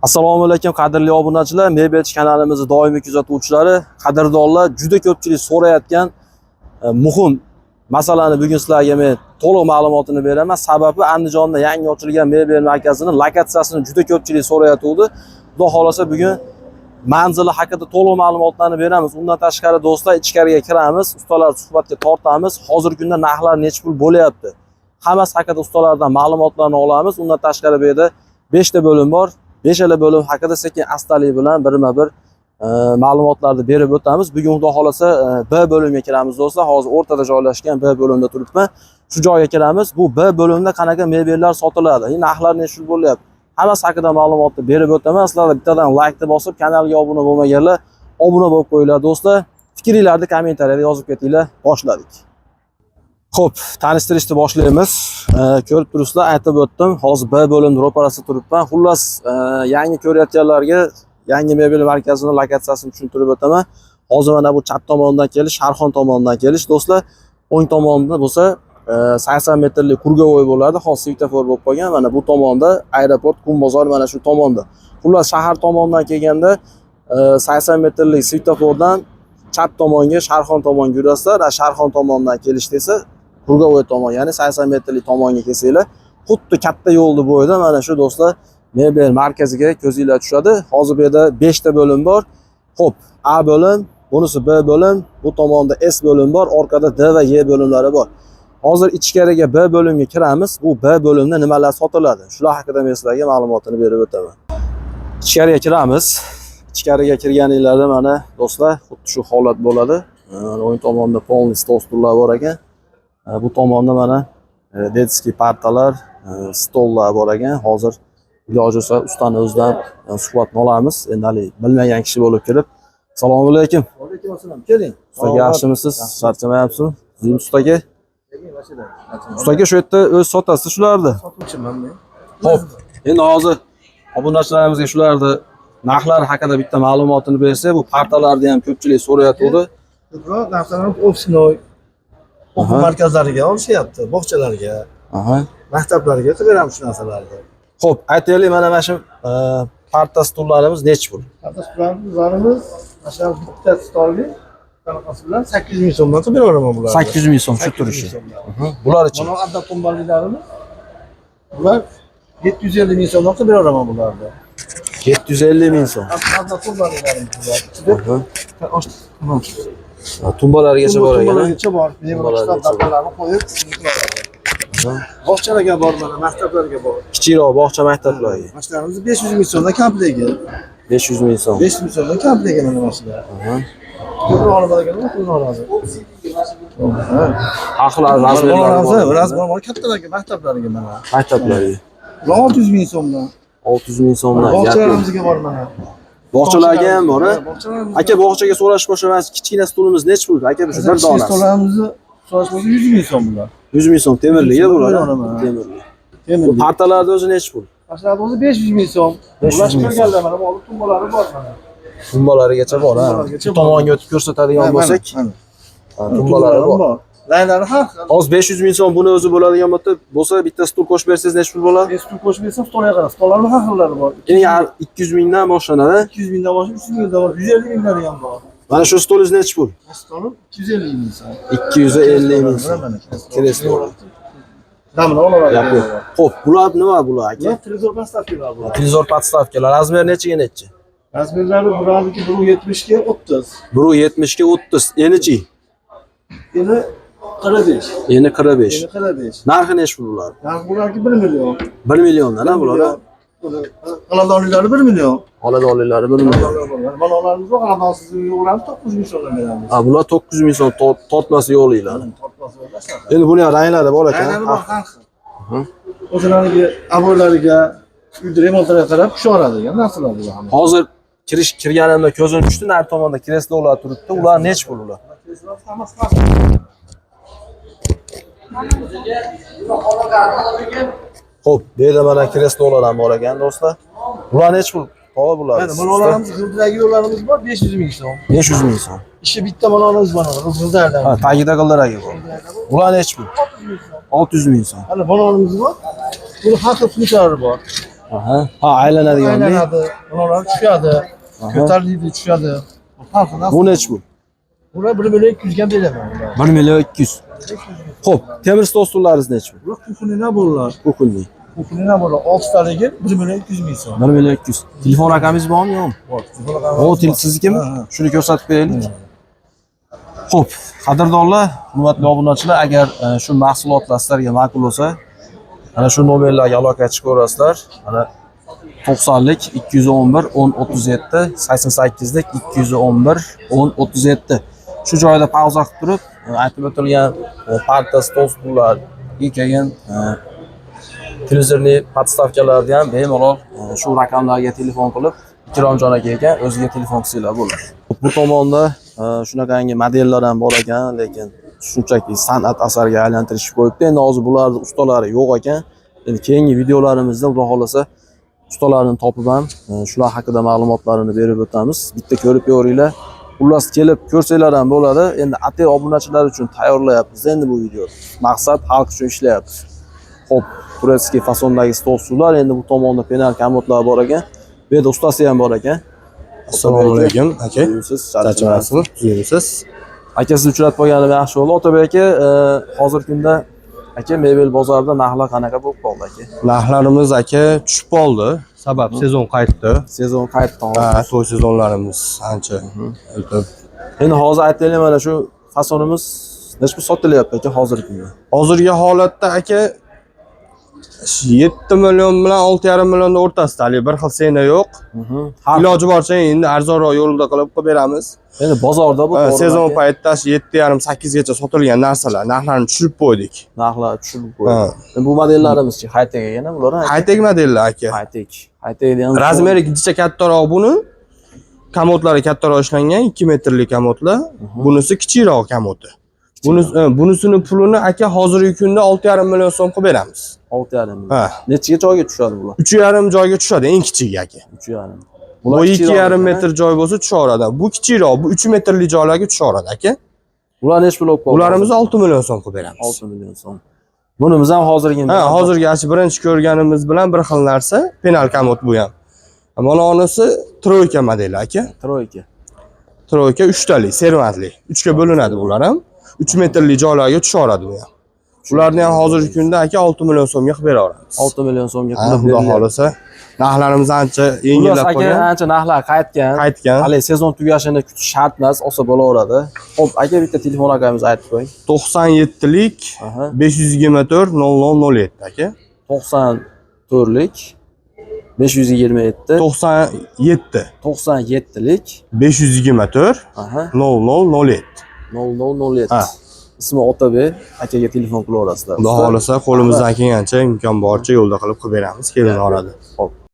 Assalomu alaykum qadrli obunachilar, Mebelchi kanalimizni doimiy kuzatuvchilari, qadrdonlar, juda ko'pchilik so'rayotgan muhim masalani bugun sizlarga men to'liq ma'lumotini beraman. Sababi Andijonda yangi ochilgan mebel markazining lokatsiyasini juda ko'pchilik so'rayotgandi. Xudo xolasa bugun manzili haqida to'liq ma'lumotlarni beramiz. Undan tashqari do'stlar, ichkariga kiramiz, ustalar suhbatga tortamiz. Hozirgi kunda narxlar necha pul bo'lyapti? Hammasi haqida ustalardan ma'lumotlarni olamiz. Undan tashqari bu yerda 5 ta bo'lim bor. 5 bo'lim haqida sekin astalik bilan birma-bir ma'lumotlarni berib o'tamiz. Bugun xudo xolasa B bo'limga kiramiz do'stlar. Hozir o'rtada joylashgan B bo'limda turibman. Shu joyga kiramiz. Bu B bo'limda qanaqa mebellar sotiladi? Narxlar necha bo'lyapti? Hammasi haqida ma'lumotni berib o'taman. Sizlar bittadan like bosib, kanalga obuna bo'lmaganlar obuna bo'lib qo'yinglar do'stlar. Fikringizni kommentariyada yozib ketinglar. Boshladik. Xo'p, tanishtirishni boshlaymiz. Ko'rib turibsizlar, aytib o'tdim. Hozir B bo'limning ro'parasida turibman. Xullas, yangi ko'rayotganlarga yangi mebel markazining lokatsiyasini tushuntirib o'taman. Hozir mana bu chap tomondan kelish, Sharxon tomonidan kelish do'stlar. O'ng tomonda bo'lsa 80 metrlik kurgovoy bo'ladi. Hozir svetofor bo'lib qolgan. Mana bu tomonda aeroport, Qum bozor mana shu tomonda. Xullas, shahar tomonidan kelganda 80 metrlik svetofordan chap tomonga Sharxon tomonga yurasizlar. Sharxon tomonidan kelish desa Kurgovoy tomon, ya'ni 80 metrlik tomonga kelsanglar, xuddi katta yo'lni bo'yida mana shu do'stlar mebel markaziga ko'zinglar tushadi. Hozir bu yerda 5 ta bo'lim bor. Xo'p, A bo'lim, bunisi B bo'lim, bu tomonda S bo'lim bor, orqada D va Y bo'limlari bor. Hozir ichkariga B bo'limga kiramiz. Bu B bo'limda nimalar sotiladi? Shular haqida men sizlarga ma'lumotini berib o'taman. Ichkariga kiramiz. Ichkariga kirganinglarda mana do'stlar, xuddi shu holat bo'ladi. O'ng tomonda polniy stol stullar bor ekan. Bu tomonda mana detskiy partalar, stollar bor ekan. Hozir iloji bo'lsa ustani o'zidan suhbatni olamiz. Endi bilmagan kishi bo'lib kelib, assalomu alaykum. Va alaykum assalom. Keling. Usta yaxshimisiz? Charchamayapsizmi? Zim ustaga. Ustaga shu yerda o'z sotasiz shularni. Sotuvchiman men. Xo'p, endi hozir obunachilarimizga shularni narxlari haqida bitta ma'lumotini bersa, bu partalarni ham ko'pchilik so'rayotdi. Ko'proq narsalarni ofisnoy o'quv markazlariga olishyapti, bog'chalarga, maktablarga qilib beramiz shu narsalarni. Xo'p, aytaylik, mana shu parta stullarimiz necha pul? Parta stullarimiz mana bitta stolni qanaqasi bilan 800 ming so'mdan qilib beraman bularni. 800 ming so'm shu turishi. Bular-chi? Mana adda tombarlilarimiz bular 750 ming so'mdan qilib beraman bularni. 750 ming so'm. Adda tombarlilarimiz bular. Tumbalargacha bor ekan. Tumbalargacha bor. Tumbalarni qo'yib, bog'chalarga bor, mana maktablarga bor. Kichikroq bog'cha maktablarga. Mashinalarimiz 500 ming so'mdan komplegi. 500 ming so'm. 500 ming so'mdan komplegi mana mashina. Ko'proq olib olganlar pulni oladi. Axlat razmerlari bor. Razmer bor, kattalarga, maktablarga mana. Maktablarga. 600 ming so'mdan. 600 ming so'mdan. Bog'chalarimizga bor mana. Bog'chalarga ham bor, aka, bog'chaga so'rash qo'shamiz. Kichkina stulimiz necha pul? Aka, shu bir donasi. Stollarimizni so'rash bo'lsa 100 ming so'm bular. 100 ming so'm temirligi bular. Temirli. Bu partalarning o'zi necha pul? Partalarning o'zi 500 ming so'm. Bular chiqarganlar mana olib tumbalari bor mana. Tumbalarigacha bor, ha. Bu tomonga o'tib ko'rsatadigan bo'lsak, tumbalari bor. Laylari har xil. Hozir 500 ming so'm buni o'zi bo'ladigan bo'lsa, bitta stul qo'shib bersangiz necha pul bo'ladi? Stul qo'shib bersam stolga qarab, stollarning har xillari bor. Ya'ni 200 mingdan boshlanadi. 200 mingdan boshlab 300 mingdan bor, 150 mingdan ham bor. Mana shu stolingiz necha pul? Stolim 250 ming so'm. 250 ming so'm. Kreslo. Damini olaveradi. Xo'p, bular nima bular aka? Trezor podstavkalar bular. Trezor podstavkalar. Razmer nechaga necha? Razmerlari bularniki 170 ga 30. 170 ga 30. Enichi? Eni 45. Eni 45. Eni 45. Narxi necha pul bular? Narxi bularki 1 million. 1 milliondan ha bular? Qaladonlilari 1 million. Qaladonlilari 1 million. Balolarimiz bor, qaladonsiz yo'qlarni 900 ming so'mdan beramiz. Ha, bular 900 ming so'm tortmasi yo'qliklari. Endi buning ranglari bor ekan. Ranglari bor har xil. O'zlariga, aboylariga, uyda remontlarga qarab tushiradigan narsalar bular. Hozir kirganimda ko'zim tushdi, nar tomonda kreslolar turibdi. Ular necha pul ular? Xo'p, bu yerda mana kreslolar ham bor ekan do'stlar. Bular necha pul? To'g'ri bular. Mana balolarimiz, g'ildagi yo'llarimiz bor, 500 ming so'm. 500 ming so'm. Ishi bitta balonimiz bor, g'ildardan. Ha, tagida g'ildiragi bor. Bular necha pul? 600 ming so'm. Hali balonimiz bor. Buni har xil funksionalari bor. Aha. Ha, aylanadigan. Aylanadi, ular tushadi. Ko'tariladi, tushadi. Bu nech bu? Ular 1 million 200 ga beraman. 1 million 200. Xo'p, temir stol stullaringiz nech bu? Ular kukunina bo'ladi. Kukunli. Kukunina bo'ladi. 6 taligi 1 million 200 ming so'm. 1 million 200. Telefon raqamingiz bormi, yo'qmi? Bor. O, siznikimi? Shuni ko'rsatib beraylik. Xo'p, qadrdonlar, hurmatli obunachilar, agar shu mahsulotlar sizlarga ma'qul bo'lsa, ana shu nomerlarga aloqa chiqaverasizlar. Mana 90lik 211 1037, 88lik 211 1037. Shu joyda pauza qilib turib, aytib o'tilgan parta, stol stullar, keyin televizorli podstavkalarni ham bemalol shu raqamlarga telefon qilib, Ikromjon akaga o'ziga telefon qilsanglar bo'ladi. Bu tomonda shunaqangi modellar ham bor ekan, lekin shunchaki san'at asariga aylantirishib qo'yibdi. Endi hozir bularning ustalari yo'q ekan. Endi keyingi videolarimizda xudo xolasa ustalarni topib ham shular haqida ma'lumotlarini berib o'tamiz. Bitta ko'rib ko'ringlar. Xullas kelib ko'rsanglar ham bo'ladi. Endi ATV obunachilar uchun tayyorlayapmiz endi bu videoni. Maqsad xalq uchun ishlayapmiz. Xo'p, turetskiy fasondagi stol stullar, endi bu tomonda penal komodlar bor ekan. Bu yerda ustasi ham bor ekan. Assalomu alaykum aka. Siz Charchamasizmi? Aka, sizni uchratib qolganim yaxshi bo'ldi. Otabek aka, hozirgi kunda aka mebel bozorida narxlar qanaqa bo'lib qoldi aka? Narxlarimiz aka tushib qoldi. Sabab sezon qaytdi. Sezon qaytdi. Ha, to'y sezonlarimiz ancha o'tib. Endi hozir aytaylik, mana shu fasonimiz nechta sotilyapti aka hozirgi kunda? Hozirgi holatda aka 7 million bilan 6,5 millionning o'rtasida, hali bir xil sena yo'q. Iloji boricha endi arzonroq yo'lda qilib beramiz. Endi bozorda bu sezon paytida 7,5-8 gacha sotilgan narsalar narxlarini tushirib qo'ydik. Narxlar tushirib qo'ydik. Bu modellarimizchi Hightech yana bular? Hightech modellar aka. Hightech ham razmeri jicha kattaroq buni. Komodlari kattaroq ishlangan 2 metrlik komodlar. Bunisi kichikroq komodi. Bunisini pulini aka hozirgi kunda 6,5 million so'm qilib beramiz. 6,5 million. Ha. Nechiga joyga tushadi bular? 3,5 joyga tushadi, eng kichigi aka. 3,5. Bu 2,5 metr joy bo'lsa tushaveradi. Bu kichikroq, bu 3 metrli joylarga tushaveradi aka. Bular nech pul bo'lib qoldi? Bularimizni 6 million so'm qilib beramiz. 6 million so'm. Bunimiz ham hozirgi. Ha, hozirgi birinchi ko'rganimiz bilan bir xil narsa, penal komod bu ham. Mana onisi troyka modeli aka. Troyka 3 talik, servantli. 3 ga bo'linadi bular ham. 3 metrli joylarga tushaveradi bu ham. Ularni ham hozirgi kunda aka 6 million so'mga qilib beraveramiz. 6 million so'mga qilib beramiz. Xudo xolasa. Narxlarimiz ancha yengillab qolgan. Ancha narxlar qaytgan. Hali sezon tugashini kutish shart emas, olsa bo'laveradi. Xo'p, aka bitta telefon raqamingizni aytib qo'ying. 97lik 524 0007 aka. 94lik 527 97lik 524 0007. 0007. Ismi Otabek, akaga telefon qilaverasizlar. Xudo xolasa qo'limizdan kelgancha imkon boricha yo'lda qilib beramiz, kelin orada. Xo'p.